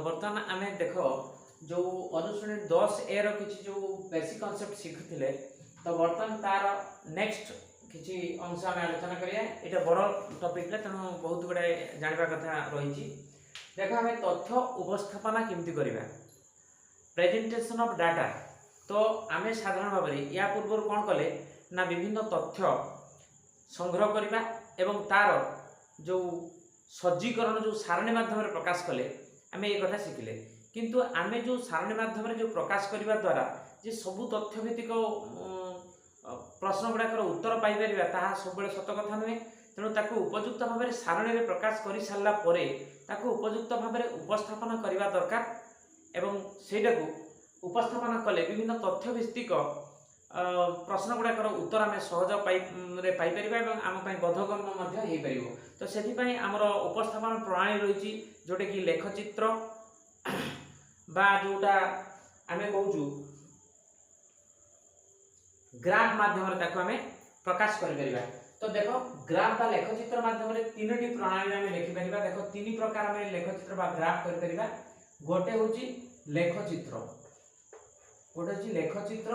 बर्तमान आम देख जो अनुश्रेणी 10A रो किछि जो बेसिक कांसेप्ट शिखुथिले तो बर्तमान तार नेक्स्ट किछि अंश आम आलोचना करिया। एटा बड़ टॉपिक ले तेणु बहुत गुडे जानवा कथा रही। देखो आम तथ्य उपस्थापना केमती करिबा प्रेजेंटेशन ऑफ डाटा। तो आम साधारण भाव में या पूर्व कौन कले ना विभिन्न तथ्य संग्रह करवा एवं तार जो सज्जीकरण जो सारणी माध्यम प्रकाश कले आम ये कथा शिखिले। किंतु आम जो सारणी माध्यम जो प्रकाश करने द्वारा जे सबू तथ्य भित्तिक प्रश्न गुड़ाकर उत्तर पाइपर ताहा सब सत कथा नुहे। तेणु ताकू उपयुक्त भाव में सारणी में प्रकाश कर सारा ताकू उपयुक्त भाव में उपस्थापन करने दरकार एवं सेटा को उपस्थापन कले विभिन्न तथ्य भित्तिक प्रश्न गुड़ाकर उत्तर आम सहज पाइपर आम बोधगम्य हो। तो से आमर उपस्थापन प्रणाली रही जोटा कि लेखचित्र बा जोटा आम कहूँ ग्राफ माध्यम आम प्रकाश कर। तो देख ग्राफ बा लेखचित्र माध्यम तीनोटी प्रणाली आम लिखिपर। देख तीन प्रकार आम लेखचित्र बा ग्राफ कर। गोटे हूँ लेखचित्र, गोटे हूँ लेखचित्र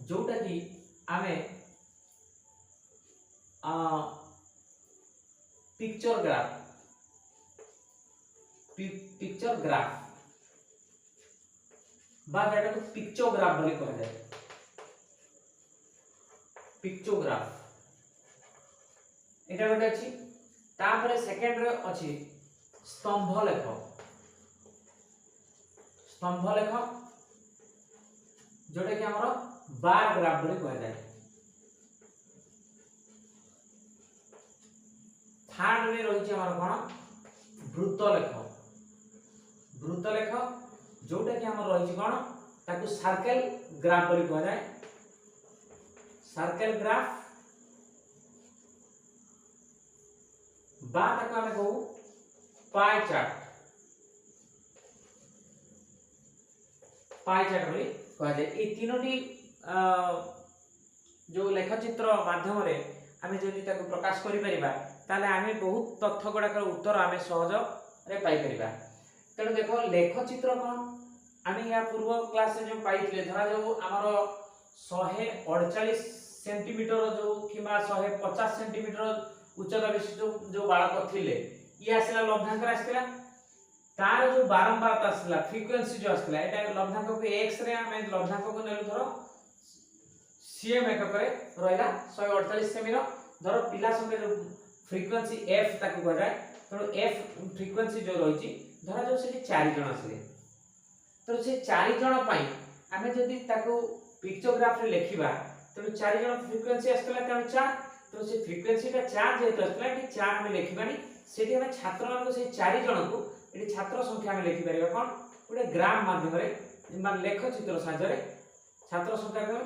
जोटा कि आम पिक्चर ग्राफ पिक्चर ग्राफ बा जेटा को पिक्चोग्राफ बोली कहा जाए। पिक्चोग्राफ एटा गोटे अछि। तापर सेकेंड रे अछि स्तंभ लेख। स्तंभ लेख जोटा कि हमर बार ग्राफ बोली कहा जाए। थर्ड रे रही हमर कोन वृत्त लेख। वृत्त लेख जोटा कि हमर रही कोन ताकू सर्कल ग्राफ बोली कहा जाए। सर्कल ग्राफ बा ताकू हम कहू पाई चार्ट। पाई चार्ट बोली कहा जाए। ये तीनोटी जो लेखचित्र माध्यम आम जदि प्रकाश करिपरिबा ताले आम बहुत तथ्य गुड़ाकर उत्तर आम सहज रे पाइपर। तेणु देख लेखचित्र कौन आम या पूर्व क्लास जो पाइले धरा जो आमर 148 सेंटीमीटर जो कि 150 सेंटीमीटर उच्चता विशिष्ट जो बालक थिले ये आसला लब्धांक आसला। तार जो बारंबारता आसला फ्रीक्वेंसी जो आसला एटा लब्धांक को x रे आम लब्धांक को नेलु धरो cm एकक रे रहला 148 सेमी रो धरो पिला संगे जो फ्रीक्वेंसी f ताकू कह जाए। तो f फ्रीक्वेंसी जो रही धरा जो से 4 जण आसले तो से 4 जण पई आमे जदी ताकू पिक्चोग्राफ रे लिखिबा तो 4 जण फ्रीक्वेंसी आसला त 4 तो से फ्रीक्वेंसी का 4 जेत आसला कि 4 में लिखिबानी सेठी हम छात्र मान को से 4 जण को एटी छात्र संख्या में लिखि परिबा कोन गोटे ग्राफ माध्यम रे मान लेखचित्र साहाय्य रे छात्र संख्या को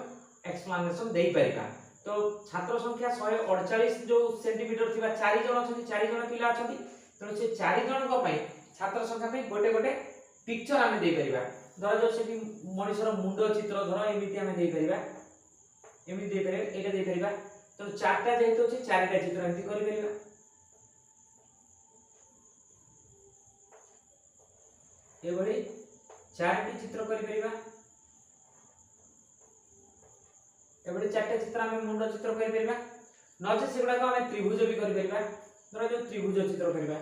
एक्सप्लेनेशन देई परिबा। तो छात्र संख्या 148 जो सेंटीमीटर थिबा 4 जण अछथि 4 जण पिला अछथि तो से 4 जण को पई छात्र संख्या पे गोटे गोटे पिक्चर आमे देई परिबा। धर जो सेठी मनुष्यर मुंड चित्र धर एमिति आमे देई परिबा एमिति देई परिबा एटा देई परिबा। तो चारटा जेहेतु अछि चारटा चित्र एमिति करि परिबा। ए बडी चारटी चित्र करि परिबा। ए बडी चारटा चित्र आमे मुंड चित्र करि परिबा। नचे सेगुडा को आमे त्रिभुज भी करि परिबा। धर जो त्रिभुज चित्र करिबा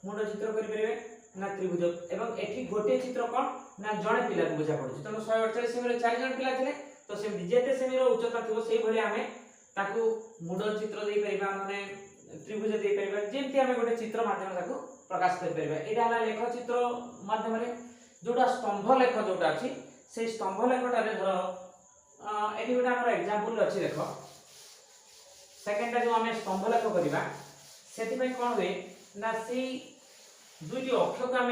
मुंड चित्र करि परिबे ना त्रिभुज एवं एठी गोटे चित्र कोन ना जणे पिला को बुझा पड़छ। तनो 148 सेमी रे 4 जण पिला थिले तो से जेते सेमी रो उच्चता थिबो सेही भली आमे ताकू मुंड चित्र देई परिबा माने त्रिभुज देई परिबा जेंति आमे गोटे चित्र माध्यम ताकू प्रकाश कर परिबा। एटा हला लेख चित्र माध्यम रे जोटा स्तंभ लेख जोटा अछि से स्तंभ लेखटा रे धर एठी गोटा हमर एग्जांपल अछि देखो सेकंड जो आमे स्तंभ लेख करिबा सेति में कोन होय ना से दुईटी अक्ष को आम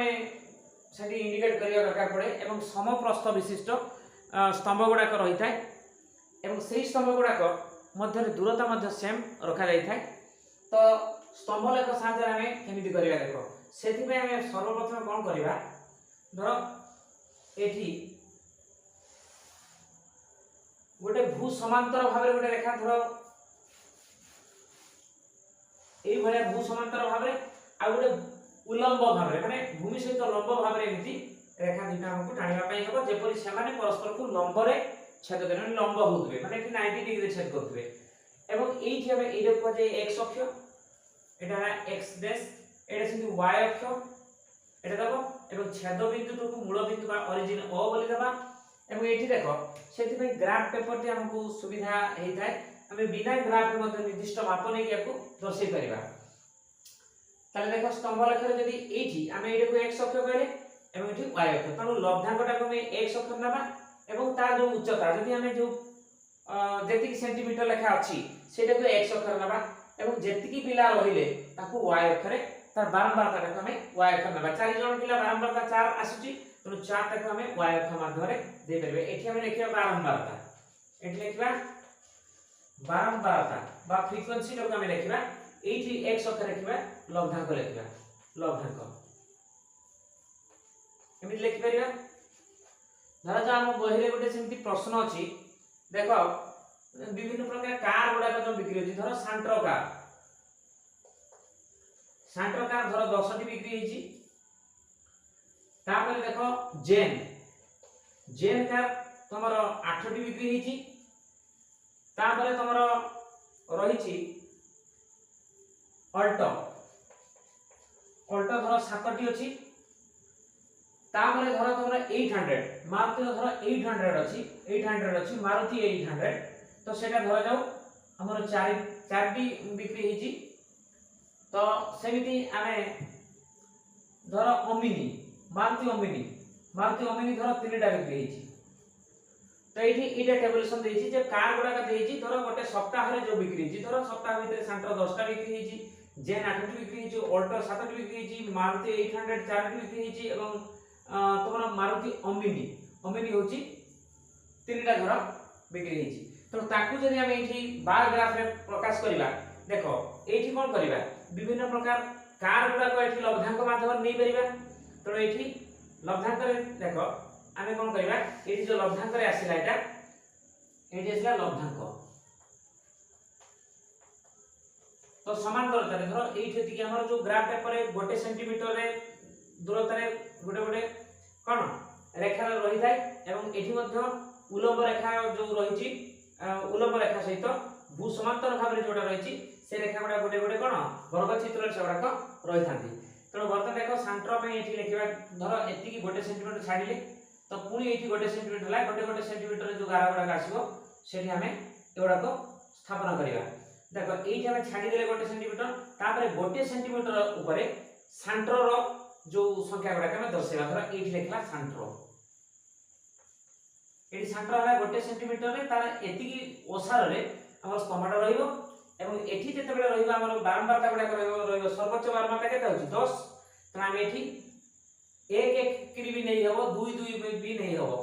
से इंडिकेट करने दरकार पड़े एवं समप्रस्थ विशिष्ट स्तंभ गुड़ाक रही था एवं से स्तंभ गुड़ाक मध्य दूरता मध्य सेम रखा जाए। तो स्तंभ लेख साहाय्य आम केमिति करिबा देखो से आम सर्वप्रथम कौन करवा धर एठी गोटे भू समांतर भाव गोटे रेखा धर यही भूसमांतर भाव आ गोटे उलंब भाव माने भूमि सहित लंब भाव एमती रेखा दुटा हमको टाणिबा पई हबो जेपरि सेमाने परस्पर को लंब रे छेद करन लंब होतबे माने कि 90 डिग्री छेद करतबे एवं एठी हबे एटा को जे x अक्ष एटा x डैश एटा सिंधु y अक्ष एटा दबो एवं छेद बिंदु को मूल बिंदु बा ओरिजिन o बोली दबा एवं एठी देखो सेति पे ग्राफ पेपर टी हमको सुविधा हेइ थाए हमें बिना ग्राफ रे मते निर्दिष्ट माप नै याको दर्शाई परिबा ताले देखो स्तंभ लेखरे जदी एठी हमें एटा को x अक्ष कहले एवं एठी y अक्ष तनु लब्धांकटा को में x अक्ष नबा एवं तार जो उच्चता जदी हमें जो जेति की सेंटीमीटर लेखा अछि सेटा को x अक्ष नबा एवं जेति की पिला रहिले ताकू y अक्ष रे तार बारंबारता को हमें y अक्ष नबा 4 जण पिला बारंबारता 4 आसुची तनु 4 टा को हमें y अक्ष माध्यम रे दे परबे एठी हमें लिखिबा बारंबारता एठी लिखिबा बारंबारता बा फ्रीक्वेंसी को हमें लिखिबा एठी x अक्ष लिखिबा लब्धांक लिखिबा लब्धांक एमि लिखि परिबा धरा जा हम बही रे गोटे सेमति प्रश्न अछि देखो विभिन्न प्रकार कार गुडा को जो बिक्री होछि धरो सांट्रो कार धरो 10 टी बिक्री होछि तापर देखो जेन कार तमरो 8 टी बिक्री होछि तापर तमरो रहिछि अल्टो धरो 7 टी अछि तापर धरो तमरो 800 मारुति धरो 800 अछि मारुति 800 तो सेटा धरा जाऊ हमर 4 टी बिक्री होछि तो सेमिति आमे धरो मारुति ओमिनी धरो 3 टा बिक्री होछि तो एठी एटा टेबुलेशन देछि जे कार गुडा का देछि धरो गोटे सप्ताह रे जो बिक्री होछि धरो सप्ताह भीतर सांट्रो 10 टा बिक्री होछि जेन 8 टी बिक्री होछि अल्टो 7 टी बिक्री होछि मारुति 800 4 टी बिक्री होछि एवं तमरा मारुति ओमिनी होछि 3 टा धरो बिक्री होछि तो ताकू जदी हम एठी बार ग्राफ रे प्रकाश करिबा देखो एठी कोन करिबा विभिन्न प्रकार कार गुडा को एठी लब्धांक माध्यम नै परिबा तो एठी लब्धांक रे देखो आमे कोन करिबा एठी जो लब्धांक रे आसिला एटा एठी आसिला लब्धांक तो समांतर रे धरो एठी एति हमर जो ग्राफ पेपर रे 1 सेंटीमीटर रे दूरता रे गोटे कोन रेखा रही थाए एवं एठी मध्ये उलंब रेखा जो रहिछि उलंब रेखा सहित भू समांतर भाव रे जोडा रहिछि से रेखा गुडा गोटे कोन वर्ग चित्र से गुडा को रहि थांती तो बर्तन देखो सांट्रो में एठी लिखिबा धरो एति की 1 सेंटीमीटर छाडिले तो पुनी एठी 1 सेंटीमीटर ला 1 सेंटीमीटर जो गारा गुडा आसीबो सेठी हमें एगुडा को स्थापना करिबा देखो एठी हमें छाडी देले 1 सेंटीमीटर तापर 1 सेंटीमीटर ऊपर सांट्रो रो जो संख्या गुडा हमें दर्शाइबा धरो एठी लिखला सांट्रो एठी सांट्रो हला 1 सेंटीमीटर रे तार एति की ओसार रे हमर स्तंभटा रहिबो एवं एठी जते बेले रहिबा हमर बारंबारता गुडा रहिबो सर्वोच्च बारंबारता केते होछि 10 त हम एठी 1 1 किरी भी नहीं हबो 2 2 भी नहीं हबो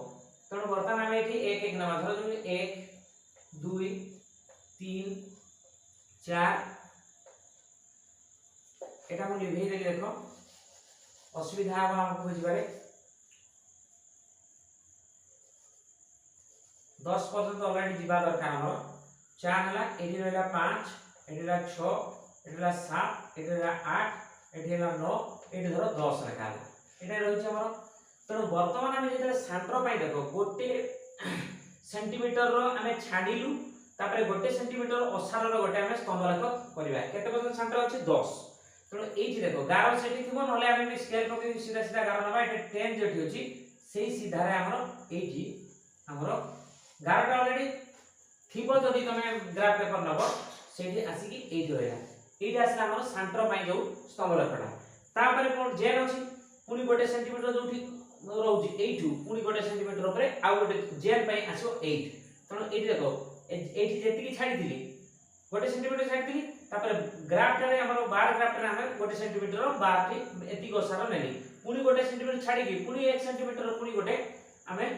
तण बर्तन हम एठी 1 1 नवा धरो 1 2 3 4 एटा हम लिखै देली देखो असुविधा हबा हमको बुझिबारे 10 पर्यंत ऑलरेडी जीवा दरकार हमर 4 हला एठी रहला 5 एठी रहला 6 एठी रहला 7 एठी रहला 8 एठी रहला 9 एठी धरो 10 रेखा एटा रहिछ हमर तनो वर्तमान हम जेते सांट्रो पाई देखो 1 सेंटीमीटर रो हमें छाडिलु तापरे 1 सेंटीमीटर ओसार रो गोटे हमें स्तंभ रेखा करबा केते पर्यंत सांट्रो अछि 10 तनो एठी देखो गारो सेठी थिबो नले हमें स्केल पके सीधा सीधा गारो नबा एटा 10 जेठी अछि सेही सीधा रे हमर एठी हमर गारोटा ऑलरेडी थिबो जदी तमे ग्राफ पेपर नबो सेठी आसी की एठी रहला एठी आसला हमर सांट्रो पाई जो स्तंभ रेखाटा तापरे कोन जेन अछि पुनी 1 सेंटीमीटर जोठी रहउची एठू पुनी 1 सेंटीमीटर ऊपर आ गोटे जेन पाई आसो 8 तनो एठी देखो एठी जेति की छाडी दिली 1 सेंटीमीटर छाडी दिली तापर ग्राफ रे हमर बार ग्राफ रे हम 1 सेंटीमीटर बार टी एति गोसार नेली पुनी 1 सेंटीमीटर छाडी की पुनी 1 सेंटीमीटर पुनी गोटे हमें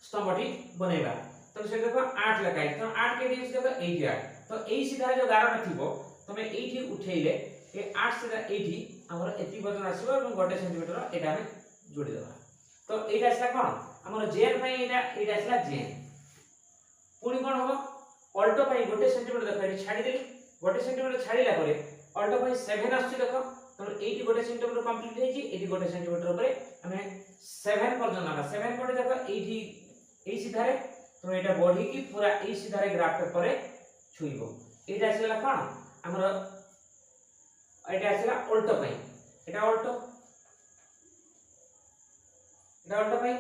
स्तंभटी बनेबा तो से देखो 8 लगाई तो 8 के दिस देखो 8 तो एई सीधा जो गारना थिबो तमे एठी उठेइले ए 8 सीधा एठी हमर एति वजन आसीबो और 1 सेंटीमीटर एटा हम जोडी देबा तो एटा आसला कोन हमर जेन पई एटा आसला जेन पुनी कोन होबो अल्टो पई 1 सेंटीमीटर देखो एठी छाडी देली 1 सेंटीमीटर छाडीला परे अल्टो पई 7 आछी देखो तो 80 गोटे सेंटीमीटर कंप्लीट हेची 80 गोटे सेंटीमीटर ऊपर हमें 7 पर्यंत ना 7 गोटे देखो एठी ए सीधा रे तो एटा बढ़ी की पूरा ए सीधा रे ग्राफ पेपर रे छुइबो एटा आसीला कोन हमर एटा आसीला उल्टो पई एटा उल्टो पई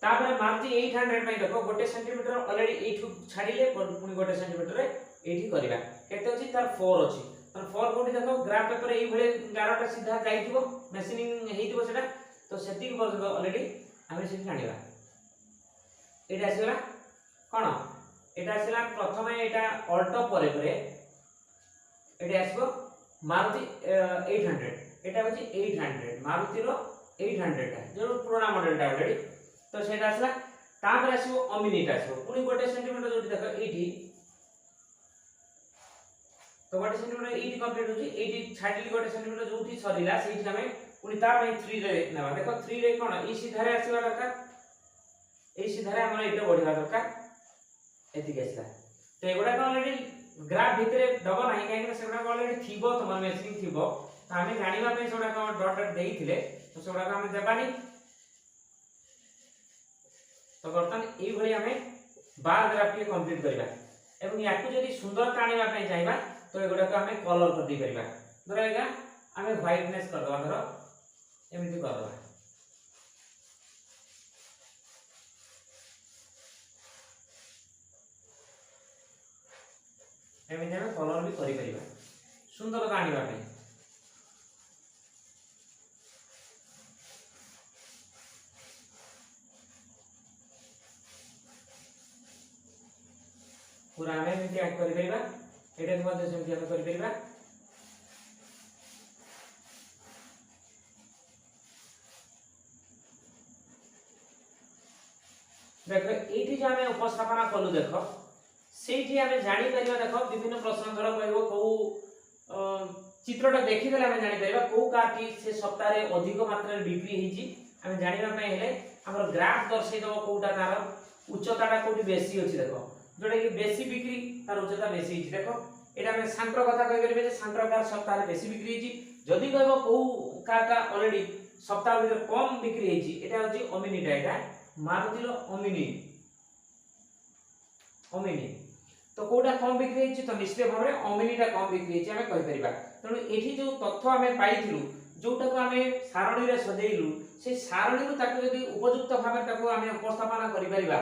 तापर मार्जी 800 पई देखो गोटे सेंटीमीटर ऑलरेडी एठू छाडीले पुनी गोटे सेंटीमीटर रे एठी करबा केते अछि तार 4 अछि तर 4 कोठी देखो ग्राफ पेपर एई भले 11टा सीधा जाइथिबो मशीनिंग हेइथिबो सेटा तो सेति के पर्यंत ऑलरेडी हमें सेति जानिबा एटा आसीला कोन एटा आसीला प्रथमे एटा अल्टो परे परे एटा आसीबो मारुति 800 एटा होची 800 मारुति रो 800 टा जो पुराना मॉडल टा ऑलरेडी तो सेटा आसीला तापर आसीबो ओमिनी टा आसीबो पुनी गोटे सेंटीमीटर जोटी देखो एठी तो गोटे सेंटीमीटर एठी कंप्लीट होची एठी छाडली गोटे सेंटीमीटर जोटी सरीला सेठी हमें पुनी ता पई 3 रे नेबा देखो 3 रे कोन ई सीधा रे आसीबा दरकार ए सीधा रे हमर एटा बढ़िबा दरकार एति गेसला तो एगुडा ऑलरेडी ग्राफ भितरे दबो नाही काहे कि सेगुडा ऑलरेडी थिबो तमर मेसिंग थिबो तो हमें जानिबा पई सेगुडा डॉट डॉट देइथिले तो सेगुडा हमें देबानी तो बर्तन एई भली हमें बार ग्राफ के कंप्लीट करबा एवं याकु जदी सुंदर काणीबा पई चाहबा तो एगुडा को हमें कलर कर दी करबा धर एगा हमें व्हाइटनेस कर दवा धर एमिति कर दवा एमिति हमें कलर भी करि परिबा सुंदर काणीबा पई पूरा हमें एमिति ऐड करि परिबा एटा के मध्य सेमिति हम करि परिबा देखो एठी जे हमें उपस्थापना कलु देखो सेठी हमें जानि परिबा देखो विभिन्न प्रश्न धर कहबो को चित्रटा देखि देले हमें जानि परिबा को काटी से सप्ताह रे अधिक मात्रा रे बिक्री हिची हमें जानिबा पय हेले हमर ग्राफ दर्शै दबो कोटा तार उच्चताटा कोठी बेसी अछि देखो जोटा कि बेसी बिक्री तार उच्चता बेसी हिची देखो एटा हमें सांट्रो कथा कहि करबे जे सांट्रो कार सप्ताह रे बेसी बिक्री हिची जदी कहबो को कारटा ऑलरेडी सप्ताह भीतर कम बिक्री हिची एटा होची ओमिनीटा एटा मारुति रो ओमिनी तो कोटा कम बिक्री हिची तो निश्चित भाबरे ओमिनीटा कम बिक्री हिची हमें कहि परिबा तनु एठी जो तथ्य हमें पाइथिलु जोटा को हमें सारणी रे सजेइलु से सारणी रो ताको यदि उपयुक्त भाबरे ताको हमें उपस्थापना करि परिबा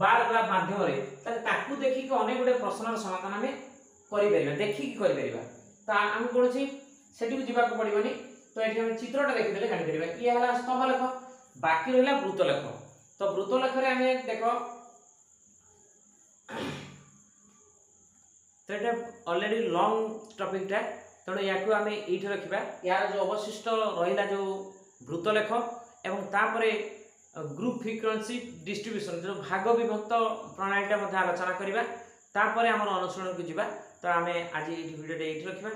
बार ग्राफ माध्यम रे ताले ताकू देखि के अनेक गुडे प्रश्नर समाधान हमें करि परिबा देखि कि करि परिबा ता हम कोन छी सेठी जिबा को पड़िबनी तो एठी हम चित्रटा देखि देले जानि परिबा ई हला स्तंभ लेख बाकी रहला वृत्त लेख तो वृत्त लेख रे हमें देखो तो एटा ऑलरेडी लॉन्ग टॉपिक टा तण याकू हमें एठी रखिबा यार जो अवशिष्ट रहिला जो वृत्त लेख एवं तापरे ग्रुप फ्रीक्वेंसी डिस्ट्रीब्यूशन जो भाग विभक्त प्रणालीटा मध्ये आलोचना करिबा तापरे हमर अनुसरण को जिबा तो हमें आज एठी वीडियो एठी रखिबा।